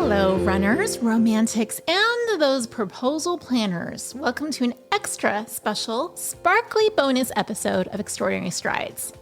Hello, runners, romantics, and those proposal planners. Welcome to an extra special, sparkly bonus episode of Extraordinary Strides.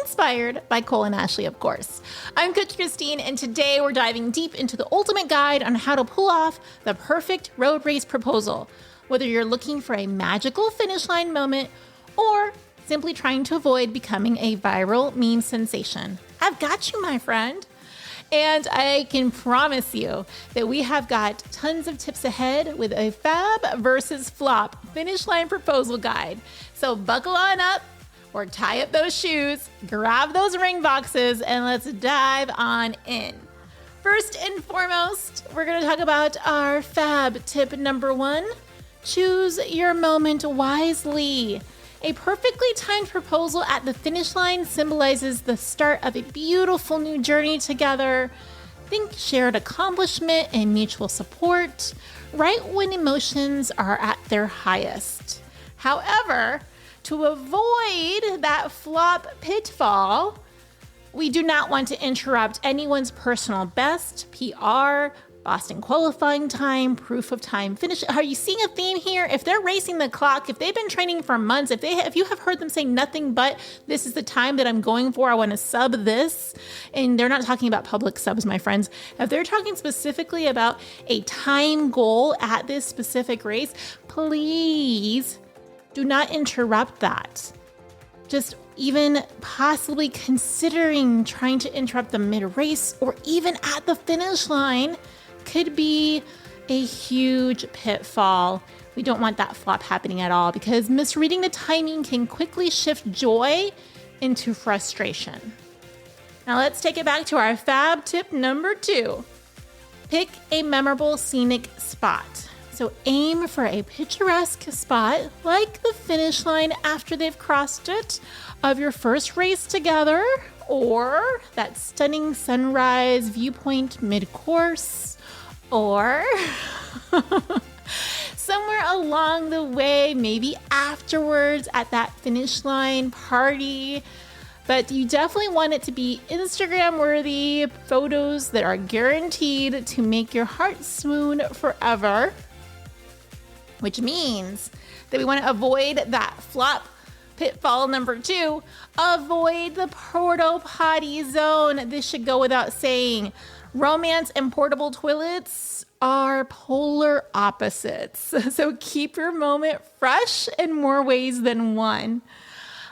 Inspired by Cole and Ashley, of course. I'm Coach Christine, and today we're diving deep into the ultimate guide on how to pull off the perfect road race proposal. Whether you're looking for a magical finish line moment or simply trying to avoid becoming a viral meme sensation, I've got you, my friend. And I can promise you that we have got tons of tips ahead with a fab versus flop finish line proposal guide. So buckle on up or tie up those shoes, grab those ring boxes, and let's dive on in. First and foremost, we're going to talk about our fab tip number 1. Choose your moment wisely. A perfectly timed proposal at the finish line symbolizes the start of a beautiful new journey together. Think shared accomplishment and mutual support, right when emotions are at their highest. However, to avoid that flop pitfall, we do not want to interrupt anyone's personal best, PR, Boston qualifying time, proof of time finish. Are you seeing a theme here? If they're racing the clock, if they've been training for months, if you have heard them say nothing but this is the time that I'm going for, I want to sub this, and they're not talking about public subs, my friends. If they're talking specifically about a time goal at this specific race, please do not interrupt that. Just even possibly considering trying to interrupt the mid-race or even at the finish line could be a huge pitfall. We don't want that flop happening at all because misreading the timing can quickly shift joy into frustration. Now let's take it back to our fab tip number 2. Pick a memorable scenic spot. So aim for a picturesque spot like the finish line after they've crossed it of your first race together, or that stunning sunrise viewpoint mid-course, or somewhere along the way, maybe afterwards at that finish line party. But you definitely want it to be Instagram-worthy photos that are guaranteed to make your heart swoon forever, which means that we want to avoid that flop pitfall number 2. Avoid the port-o-potty zone. This should go without saying. Romance and portable toilets are polar opposites. So keep your moment fresh in more ways than one.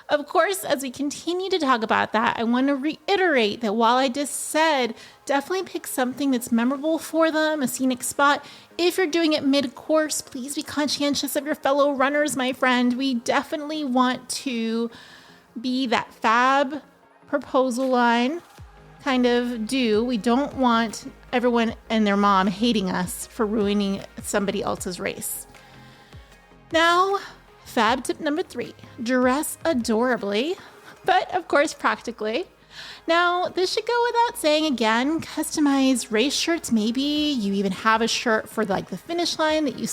Of course, as we continue to talk about that, I want to reiterate that while I just said definitely pick something that's memorable for them, a scenic spot, if you're doing it mid-course, please be conscientious of your fellow runners, my friend. We definitely want to be that fab proposal line kind of do. We don't want everyone and their mom hating us for ruining somebody else's race. Now, fab tip number 3, dress adorably, but of course practically. Now, this should go without saying again, customize race shirts. Maybe you even have a shirt for like the finish line that you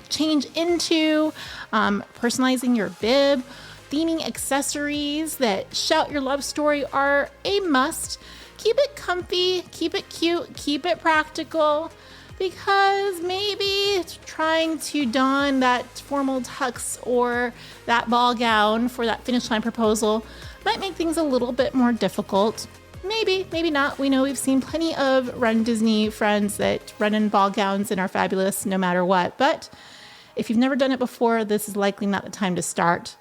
change into, personalizing your bib, theming accessories that shout your love story are a must. Keep it comfy, keep it cute, keep it practical, because maybe trying to don that formal tux or that ball gown for that finish line proposal might make things a little bit more difficult. Maybe, maybe not. We know we've seen plenty of Run Disney friends that run in ball gowns and are fabulous no matter what. But if you've never done it before, this is likely not the time to start.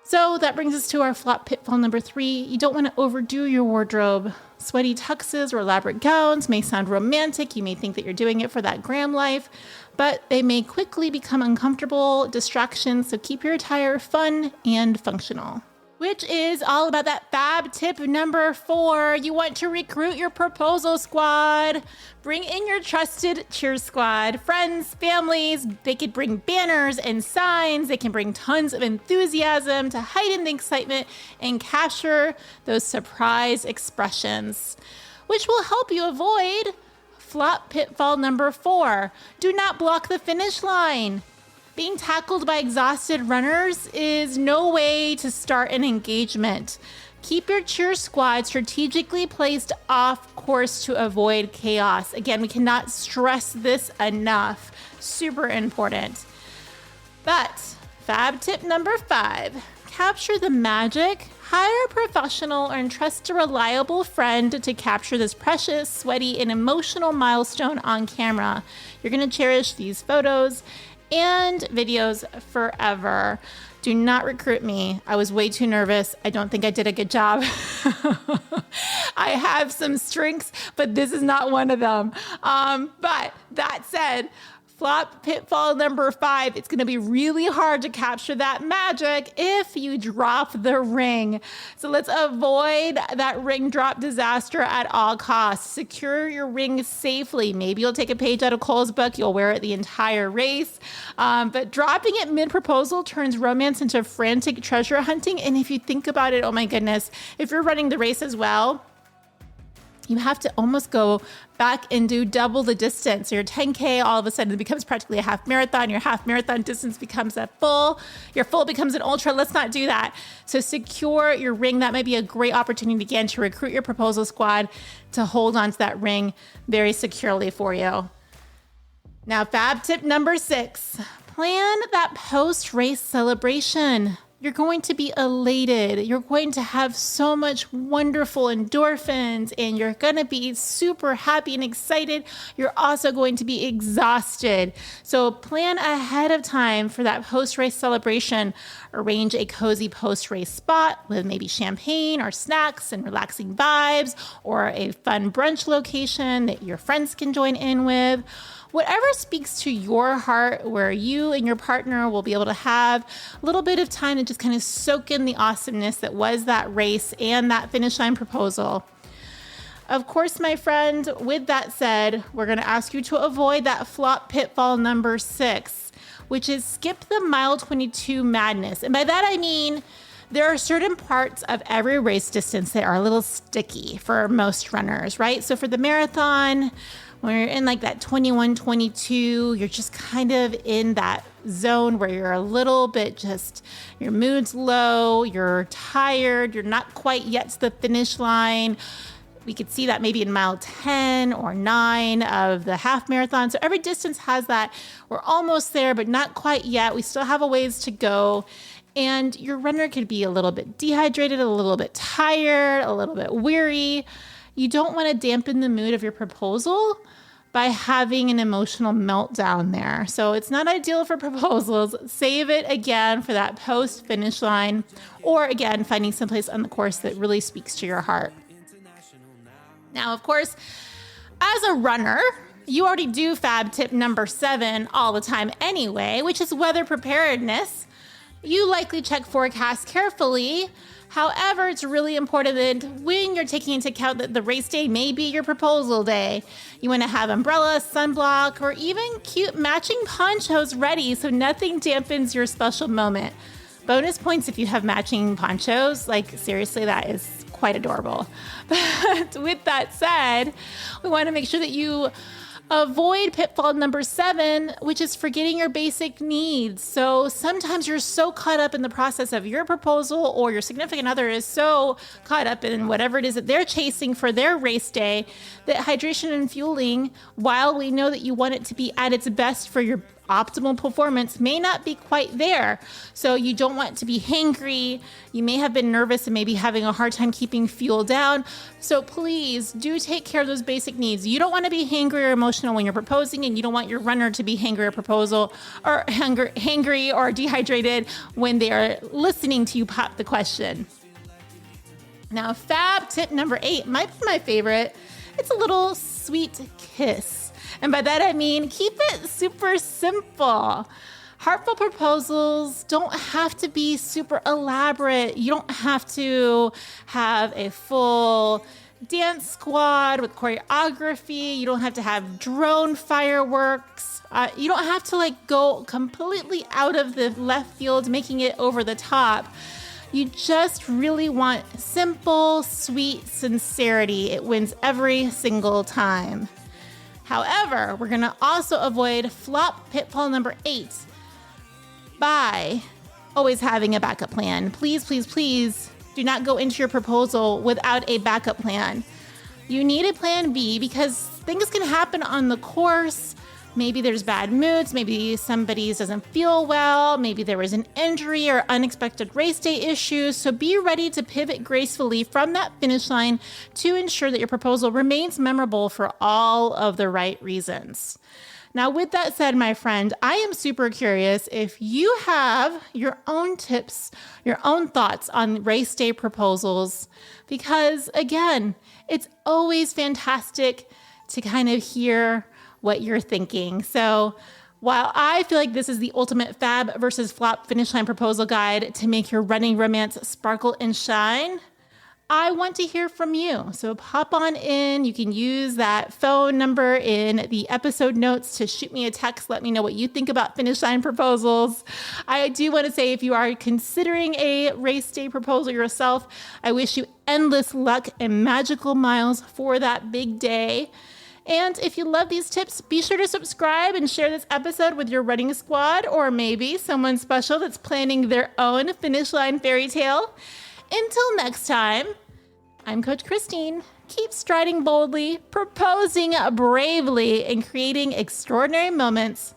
So that brings us to our flop pitfall number 3. You don't want to overdo your wardrobe. Sweaty tuxes or elaborate gowns may sound romantic. You may think that you're doing it for that glam life, but they may quickly become uncomfortable distractions. So keep your attire fun and functional. Which is all about that fab tip number 4. You want to recruit your proposal squad. Bring in your trusted cheer squad, friends, families. They could bring banners and signs. They can bring tons of enthusiasm to heighten the excitement and capture those surprise expressions, which will help you avoid flop pitfall number 4. Do not block the finish line. Being tackled by exhausted runners is no way to start an engagement. Keep your cheer squad strategically placed off course to avoid chaos. Again, we cannot stress this enough. Super important. But fab tip number 5, capture the magic. Hire a professional or entrust a reliable friend to capture this precious, sweaty, and emotional milestone on camera. You're going to cherish these photos and videos forever. Do not recruit me. I was way too nervous. I don't think I did a good job. I have some strengths, but this is not one of them. But that said, flop pitfall number 5, it's going to be really hard to capture that magic if you drop the ring. So let's avoid that ring drop disaster at all costs. Secure your ring safely. Maybe you'll take a page out of Cole's book. You'll wear it the entire race. But dropping it mid-proposal turns romance into frantic treasure hunting. And if you think about it, oh my goodness, if you're running the race as well, you have to almost go back and do double the distance. So your 10K all of a sudden becomes practically a half marathon. Your half marathon distance becomes a full. Your full becomes an ultra. Let's not do that. So secure your ring. That might be a great opportunity again to recruit your proposal squad to hold on to that ring very securely for you. Now, fab tip number 6, plan that post-race celebration. You're going to be elated. You're going to have so much wonderful endorphins, and you're going to be super happy and excited. You're also going to be exhausted. So plan ahead of time for that post-race celebration. Arrange a cozy post-race spot with maybe champagne or snacks and relaxing vibes, or a fun brunch location that your friends can join in with. Whatever speaks to your heart, where you and your partner will be able to have a little bit of time to just kind of soak in the awesomeness that was that race and that finish line proposal. Of course, my friend, with that said, we're going to ask you to avoid that flop pitfall number 6, which is skip the mile 22 madness. And by that, I mean, there are certain parts of every race distance that are a little sticky for most runners, right? So for the marathon, when you're in like that 21, 22, you're just kind of in that zone where you're a little bit just, your mood's low, you're tired, you're not quite yet to the finish line. We could see that maybe in mile 10 or 9 of the half marathon. So every distance has that. We're almost there, but not quite yet. We still have a ways to go. And your runner could be a little bit dehydrated, a little bit tired, a little bit weary. You don't want to dampen the mood of your proposal by having an emotional meltdown there. So it's not ideal for proposals. Save it again for that post-finish line, or again, finding someplace on the course that really speaks to your heart. Now, of course, as a runner, you already do fab tip number 7 all the time anyway, which is weather preparedness. You likely check forecasts carefully. However, it's really important that when you're taking into account that the race day may be your proposal day, you want to have umbrella, sunblock, or even cute matching ponchos ready so nothing dampens your special moment. Bonus points if you have matching ponchos. Like, seriously, that is quite adorable. But with that said, we want to make sure that you avoid pitfall number 7, which is forgetting your basic needs. So sometimes you're so caught up in the process of your proposal, or your significant other is so caught up in whatever it is that they're chasing for their race day, that hydration and fueling, while we know that you want it to be at its best for your optimal performance, may not be quite there. So you don't want to be hangry. You may have been nervous and maybe having a hard time keeping fuel down. So please do take care of those basic needs. You don't want to be hangry or emotional when you're proposing, and you don't want your runner to be hangry or proposal, or hangry or dehydrated when they are listening to you pop the question. Now, fab tip number 8 might be my favorite. It's a little sweet kiss. And by that, I mean, keep it super simple. Heartfelt proposals don't have to be super elaborate. You don't have to have a full dance squad with choreography. You don't have to have drone fireworks. You don't have to go completely out of the left field, making it over the top. You just really want simple, sweet sincerity. It wins every single time. However, we're going to also avoid flop pitfall number 8 by always having a backup plan. Please, please, please do not go into your proposal without a backup plan. You need a plan B because things can happen on the course. Maybe there's bad moods, maybe somebody doesn't feel well, maybe there was an injury or unexpected race day issues. So be ready to pivot gracefully from that finish line to ensure that your proposal remains memorable for all of the right reasons. Now, with that said, my friend, I am super curious if you have your own tips, your own thoughts on race day proposals, because again, it's always fantastic to kind of hear what you're thinking. So while I feel like this is the ultimate fab versus flop finish line proposal guide to make your running romance sparkle and shine, I want to hear from you. So pop on in. You can use that phone number in the episode notes to shoot me a text. Let me know what you think about finish line proposals. I do want to say, if you are considering a race day proposal yourself, I wish you endless luck and magical miles for that big day. And if you love these tips, be sure to subscribe and share this episode with your running squad, or maybe someone special that's planning their own finish line fairy tale. Until next time, I'm Coach Christine. Keep striding boldly, proposing bravely, and creating extraordinary moments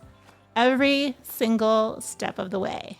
every single step of the way.